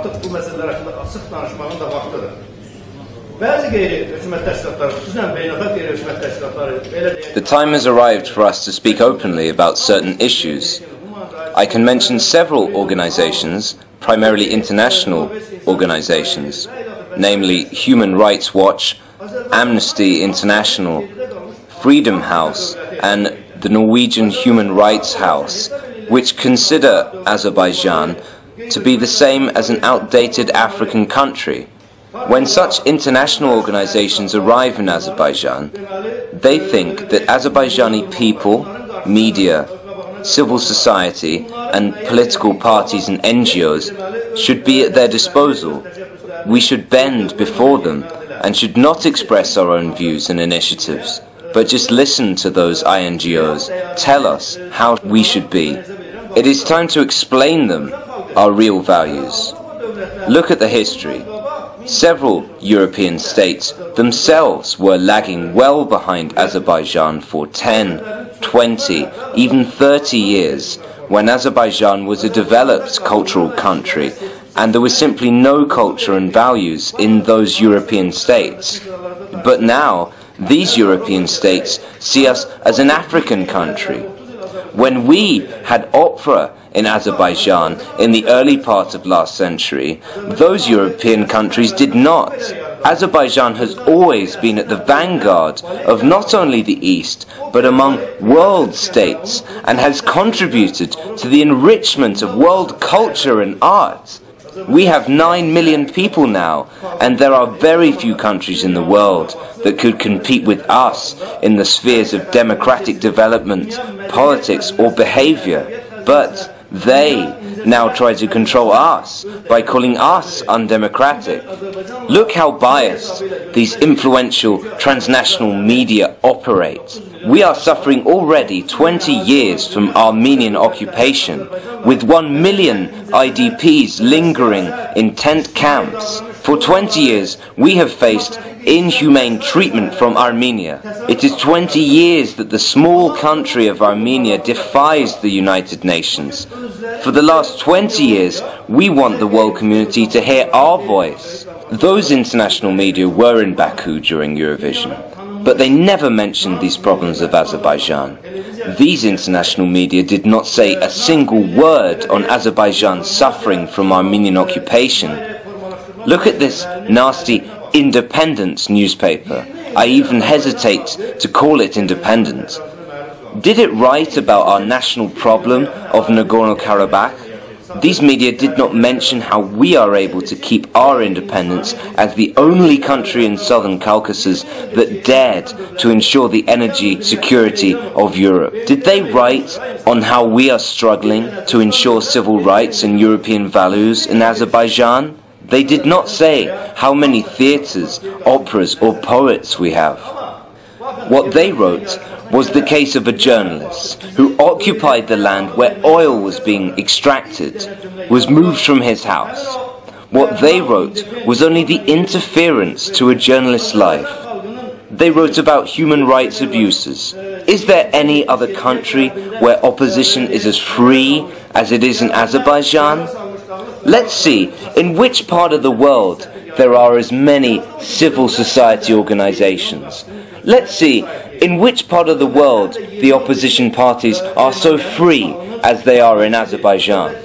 artıq bu məsələlər haqqında açıq danışmağın da vaxtıdır. Bəzi qeyri-hökumət təşkilatları, xüsusən beynəlxalq qeyri-hökumət təşkilatları The time has arrived for us to speak openly about certain issues. I can mention several organizations, primarily international organizations, namely Human Rights Watch, Amnesty International, Freedom House, and the Norwegian Human Rights House, which consider Azerbaijan to be the same as an outdated African country. When such international organizations arrive in Azerbaijan, they think that Azerbaijani people, media, civil society, and political parties and NGOs should be at their disposal. We should bend before them and should not express our own views and initiatives, but just listen to those INGOs tell us how we should be. It is time to explain them our real values. Look at the history. Several European states themselves were lagging well behind Azerbaijan for 10, 20, even 30 years, when Azerbaijan was a developed cultural country and there was simply no culture and values in those European states. But now, these European states see us as an African country. When we had opera in Azerbaijan in the early part of last century, those European countries did not. Azerbaijan has always been at the vanguard of not only the East, but among world states, and has contributed to the enrichment of world culture and art. We have 9 million people now, and there are very few countries in the world that could compete with us in the spheres of democratic development, politics, or behavior. But they now try to control us by calling us undemocratic. Look how biased these influential transnational media operate. We are suffering already 20 years from Armenian occupation, with 1 million IDPs lingering in tent camps. For 20 years, we have faced inhumane treatment from Armenia. It is 20 years that the small country of Armenia defies the United Nations. For the last 20 years, we want the world community to hear our voice. Those international media were in Baku during Eurovision, but they never mentioned these problems of Azerbaijan. These international media did not say a single word on Azerbaijan's suffering from Armenian occupation. Look at this nasty independent newspaper. I even hesitate to call it independent. Did it write about our national problem of Nagorno-Karabakh? These media did not mention how we are able to keep our independence as the only country in southern Caucasus that dared to ensure the energy security of Europe. Did they write on how we are struggling to ensure civil rights and European values in Azerbaijan? They did not say how many theatres, operas or poets we have. What they wrote was the case of a journalist who occupied the land where oil was being extracted, was moved from his house. What they wrote was only the interference to a journalist's life. They wrote about human rights abuses. Is there any other country where opposition is as free as it is in Azerbaijan? Let's see in which part of the world there are as many civil society organizations. Let's see in which part of the world the opposition parties are so free as they are in Azerbaijan.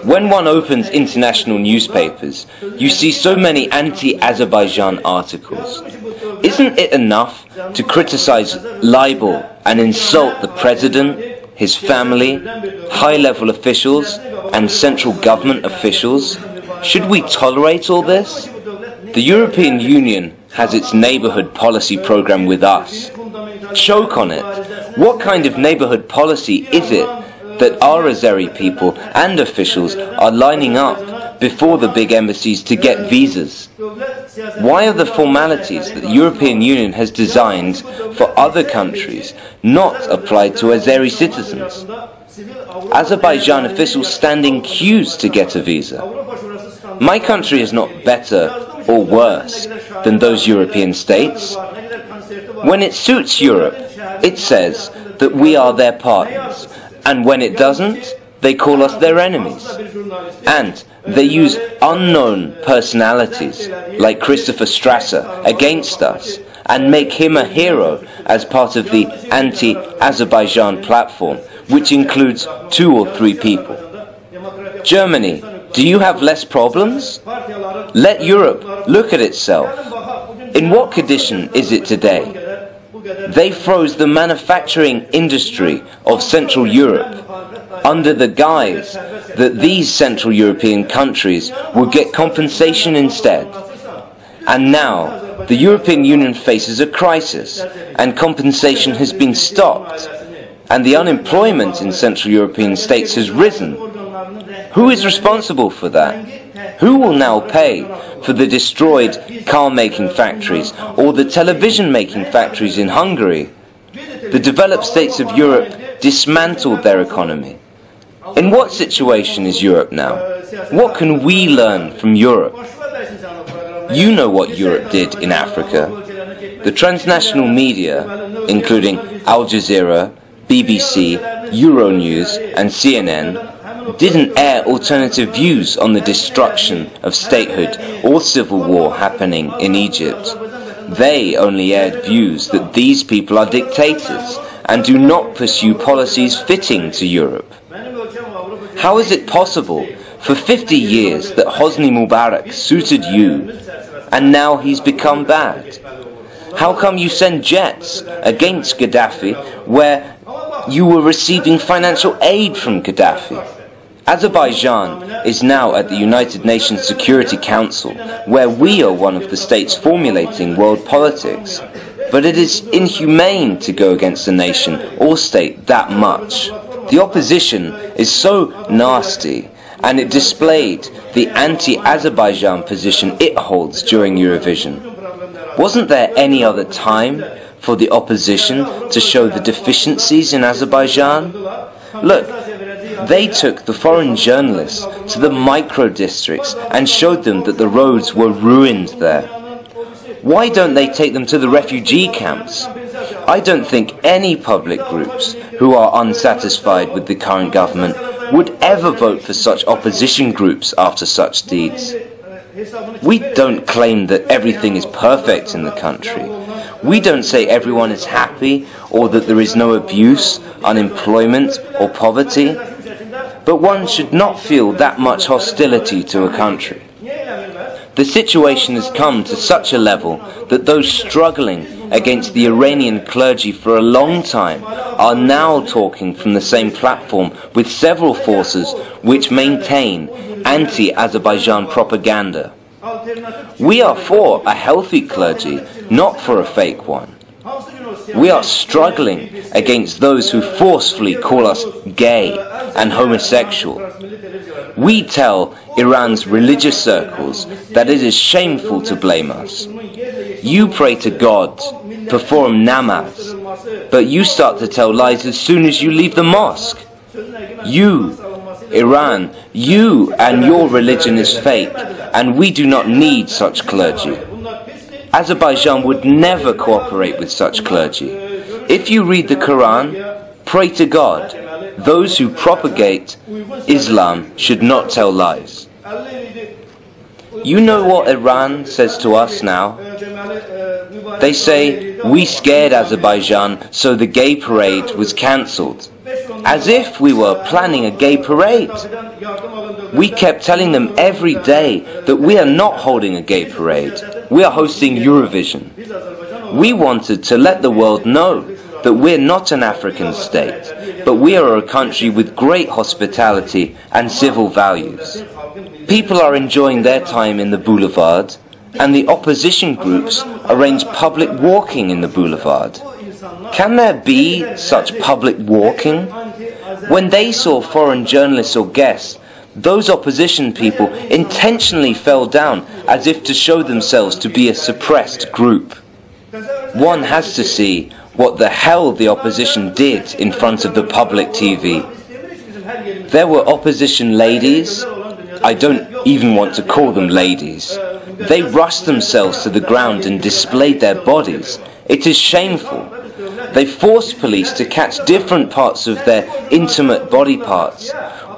When one opens international newspapers, you see so many anti-Azerbaijan articles. Isn't it enough to criticize, libel and insult the president, his family, high-level officials and central government officials? Should we tolerate all this? The European Union has its neighbourhood policy programme with us. Choke on it. What kind of neighbourhood policy is it that our Azeri people and officials are lining up before the big embassies to get visas? Why are the formalities that the European Union has designed for other countries not applied to Azeri citizens? Azerbaijan officials stand in queues to get a visa. My country is not better or worse than those European states. When it suits Europe, it says that we are their partners, and when it doesn't, they call us their enemies. And they use unknown personalities like Christopher Strasser against us and make him a hero as part of the anti-Azerbaijan platform, which includes 2 or 3 people. Germany, do you have less problems? Let Europe look at itself. In what condition is it today? They froze the manufacturing industry of Central Europe under the guise that these Central European countries would get compensation instead. And now the European Union faces a crisis and compensation has been stopped, and the unemployment in Central European states has risen. Who is responsible for that? Who will now pay for the destroyed car-making factories or the television-making factories in Hungary? The developed states of Europe dismantled their economy. In what situation is Europe now? What can we learn from Europe? You know what Europe did in Africa. The transnational media, including Al Jazeera, BBC, Euronews and CNN, didn't air alternative views on the destruction of statehood or civil war happening in Egypt. They only aired views that these people are dictators and do not pursue policies fitting to Europe. How is it possible for 50 years that Hosni Mubarak suited you and now he's become bad? How come you send jets against Gaddafi where you were receiving financial aid from Gaddafi? Azerbaijan is now at the United Nations Security Council, where we are one of the states formulating world politics. But it is inhumane to go against a nation or state that much. The opposition is so nasty, and it displayed the anti-Azerbaijan position it holds during Eurovision. Wasn't there any other time for the opposition to show the deficiencies in Azerbaijan? Look, they took the foreign journalists to the micro-districts and showed them that the roads were ruined there. Why don't they take them to the refugee camps? I don't think any public groups who are unsatisfied with the current government would ever vote for such opposition groups after such deeds. We don't claim that everything is perfect in the country. We don't say everyone is happy or that there is no abuse, unemployment or poverty. But one should not feel that much hostility to a country. The situation has come to such a level that those struggling against the Iranian clergy for a long time are now talking from the same platform with several forces which maintain anti-Azerbaijan propaganda. We are for a healthy clergy, not for a fake one. We are struggling against those who forcefully call us gay and homosexual. We tell Iran's religious circles that it is shameful to blame us. You pray to God, perform namaz, but you start to tell lies as soon as you leave the mosque. You, Iran, you and your religion is fake, and we do not need such clergy. Azerbaijan would never cooperate with such clergy. If you read the Quran, pray to God. Those who propagate Islam should not tell lies. You know what Iran says to us now? They say, we scared Azerbaijan, so the gay parade was cancelled. As if we were planning a gay parade. We kept telling them every day that we are not holding a gay parade. We are hosting Eurovision. We wanted to let the world know that we're not an African state, but we are a country with great hospitality and civil values. People are enjoying their time in the boulevard, and the opposition groups arrange public walking in the boulevard. Can there be such public walking? When they saw foreign journalists or guests, those opposition people intentionally fell down as if to show themselves to be a suppressed group. One has to see what the hell the opposition did in front of the public TV. There were opposition ladies. I don't even want to call them ladies. They rushed themselves to the ground and displayed their bodies. It is shameful. They forced police to catch different parts of their intimate body parts,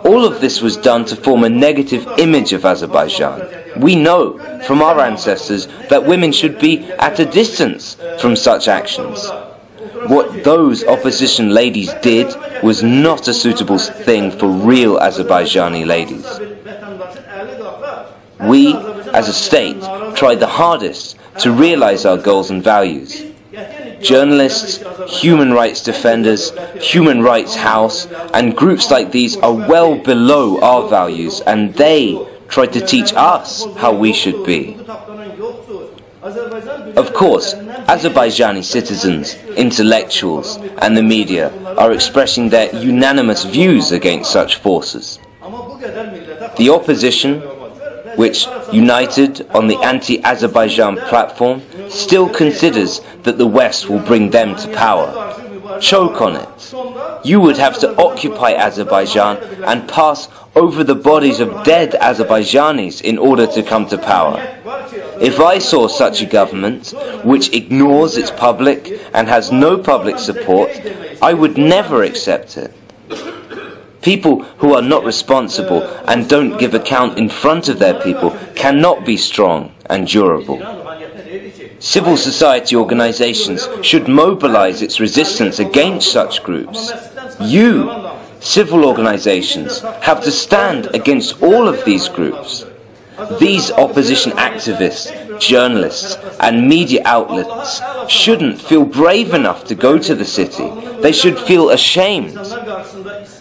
All of this was done to form a negative image of Azerbaijan. We know from our ancestors that women should be at a distance from such actions. What those opposition ladies did was not a suitable thing for real Azerbaijani ladies. We, as a state, tried the hardest to realize our goals and values. Journalists, human rights defenders, Human Rights House, and groups like these are well below our values, and they tried to teach us how we should be. Of course, Azerbaijani citizens, intellectuals, and the media are expressing their unanimous views against such forces. The opposition, which united on the anti-Azerbaijan platform, still considers that the West will bring them to power. Choke on it. You would have to occupy Azerbaijan and pass over the bodies of dead Azerbaijanis in order to come to power. If I saw such a government, which ignores its public and has no public support, I would never accept it. People who are not responsible and don't give account in front of their people cannot be strong and durable. Civil society organizations should mobilize its resistance against such groups. You, civil organizations, have to stand against all of these groups. These opposition activists, journalists, and media outlets shouldn't feel brave enough to go to the city. They should feel ashamed.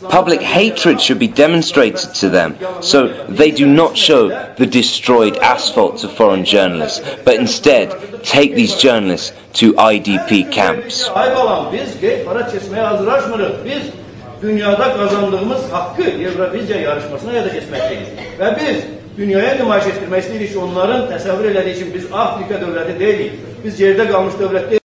Public hatred should be demonstrated to them, so they do not show the destroyed asphalt to foreign journalists, but instead take these journalists to IDP camps. Dünyada kazandığımız hakkı Avrupa yarışmasına ya da kesmekteyiz. Ve biz dünyaya nümayiş ettirmek isteyirik ki onların təsəvvür elədiyi için biz Afrika dövləti deyilik. Biz yerdə qalmış dövlət deyilik.